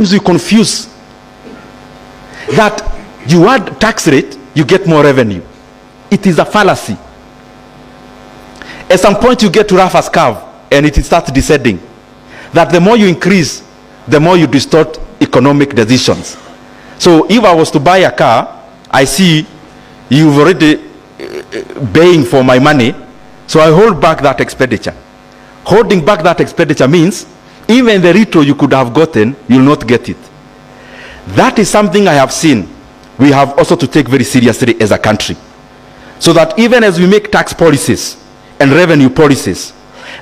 we confuse that you add tax rate, you get more revenue. It is a fallacy. At some point you get to Rafa's curve and it starts descending. That the more you increase, the more you distort economic decisions. So if I was to buy a car, I see you've already paying for my money, so I hold back that expenditure. Holding back that expenditure means even the retro you could have gotten, you'll not get it. That is something I have seen we have also to take very seriously as a country. So that even as we make tax policies and revenue policies,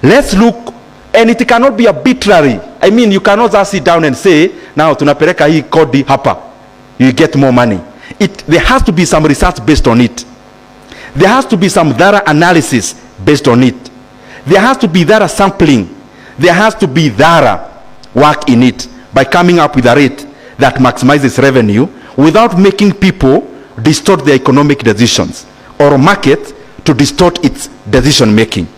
let's look, and it cannot be arbitrary. I mean, you cannot just sit down and say, now tunapeleka hii kodi hapa, you get more money. There has to be some research based on it. There has to be some thorough analysis based on it. There has to be thorough sampling. There has to be thorough work in it by coming up with a rate that maximizes revenue without making people distort their economic decisions or market to distort its decision making.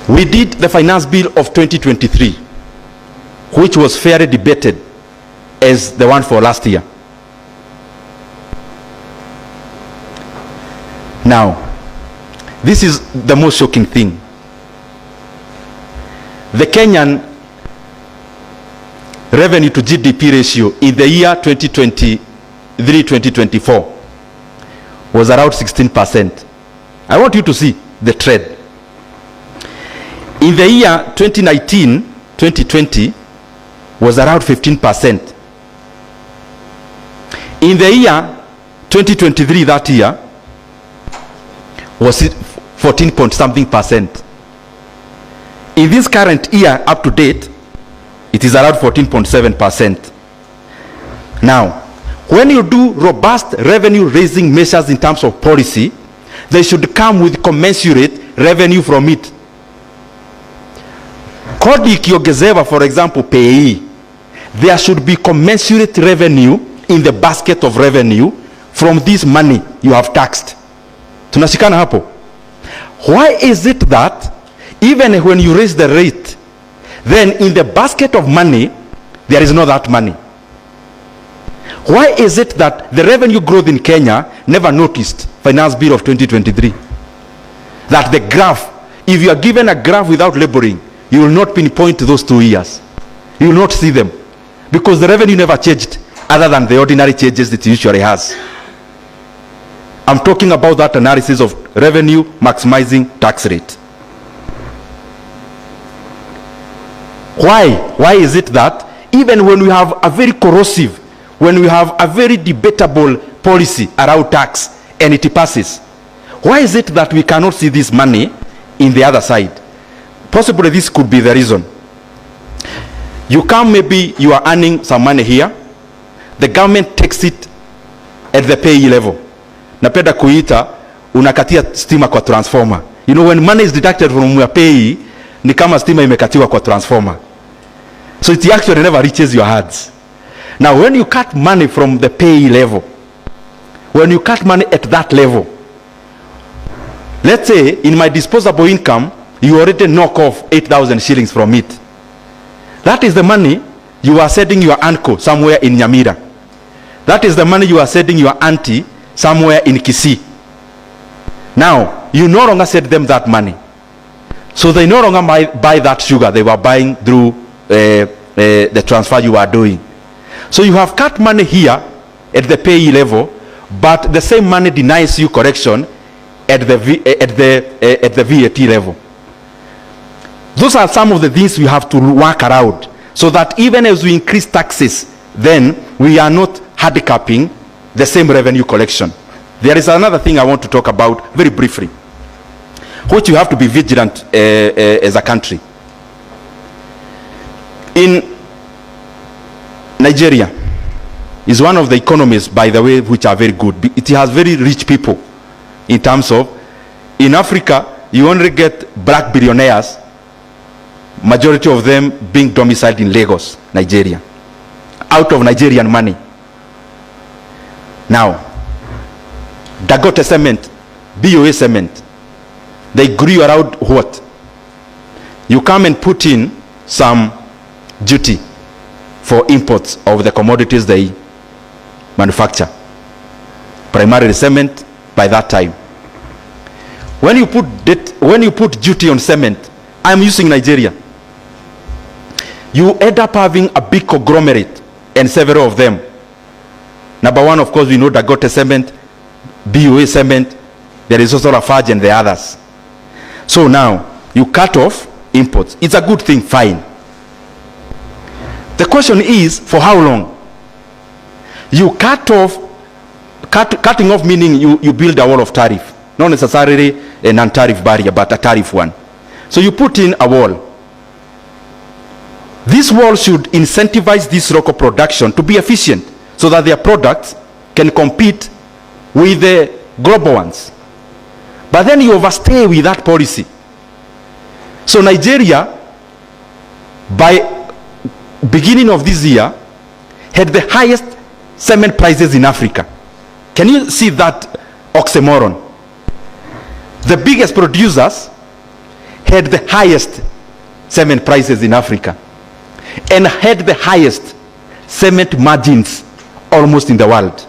We did the finance bill of 2023, which was fairly debated as the one for last year. Now, this is the most shocking thing. The Kenyan revenue to GDP ratio in the year 2023-2024 was around 16%. I want you to see the trend. In the year 2019-2020 was around 15%. In the year 2023, that year, was 14-point-something%. In this current year, up to date, it is around 14.7%. Now, when you do robust revenue-raising measures in terms of policy, they should come with commensurate revenue from it. Kodi ikiongezewa, for example, pay, there should be commensurate revenue in the basket of revenue from this money you have taxed. Tunashikana hapo. Why is it that even when you raise the rate, then in the basket of money, there is not that money? Why is it that the revenue growth in Kenya never noticed finance bill of 2023? That the graph, if you are given a graph without labeling, you will not pinpoint those 2 years. You will not see them because the revenue never changed other than the ordinary changes it usually has. I'm talking about that analysis of revenue maximizing tax rate. Why is it that even when we have a very corrosive, when we have a very debatable policy around tax and it passes, why is it that we cannot see this money in the other side? Possibly this could be the reason. You come, maybe you are earning some money here, the government takes it at the payee level. Napenda kuita unakatia stima kwa transformer. You know, when money is deducted from your payee, ni kama stima imekatiwa kwa transformer. So it actually never reaches your hands. Now when you cut money from the payee level, when you cut money at that level, let's say in my disposable income, you already knock off 8,000 shillings from it. That is the money you are sending your uncle somewhere in Nyamira. That is the money you are sending your auntie somewhere in Kisii. Now, you no longer send them that money. So they no longer buy that sugar they were buying through the transfer you are doing. So you have cut money here at the payee level, but the same money denies you correction at the VAT level. Those are some of the things we have to work around, so that even as we increase taxes, then we are not handicapping the same revenue collection. There is another thing I want to talk about very briefly, which you have to be vigilant as a country. In Nigeria is one of the economies, by the way, which are very good. It has very rich people in terms of, in Africa, you only get black billionaires, majority of them being domiciled in Lagos, Nigeria, out of Nigerian money. Now, Dagote cement, BOA cement, they grew around what? You come and put in some duty for imports of the commodities they manufacture, primarily cement by that time. When you put duty on cement, I'm using Nigeria, you end up having a big conglomerate and several of them. Number one, of course, we know Dangote Cement, BOA Cement, there is also Lafarge and the others. So now, you cut off imports. It's a good thing, fine. The question is, for how long? You cutting off meaning you build a wall of tariff. Not necessarily a non-tariff barrier, but a tariff one. So you put in a wall. This wall should incentivize this local production to be efficient so that their products can compete with the global ones. But then you overstay with that policy. So Nigeria, by beginning of this year, had the highest cement prices in Africa. Can you see that oxymoron? The biggest producers had the highest cement prices in Africa and had the highest cement margins almost in the world.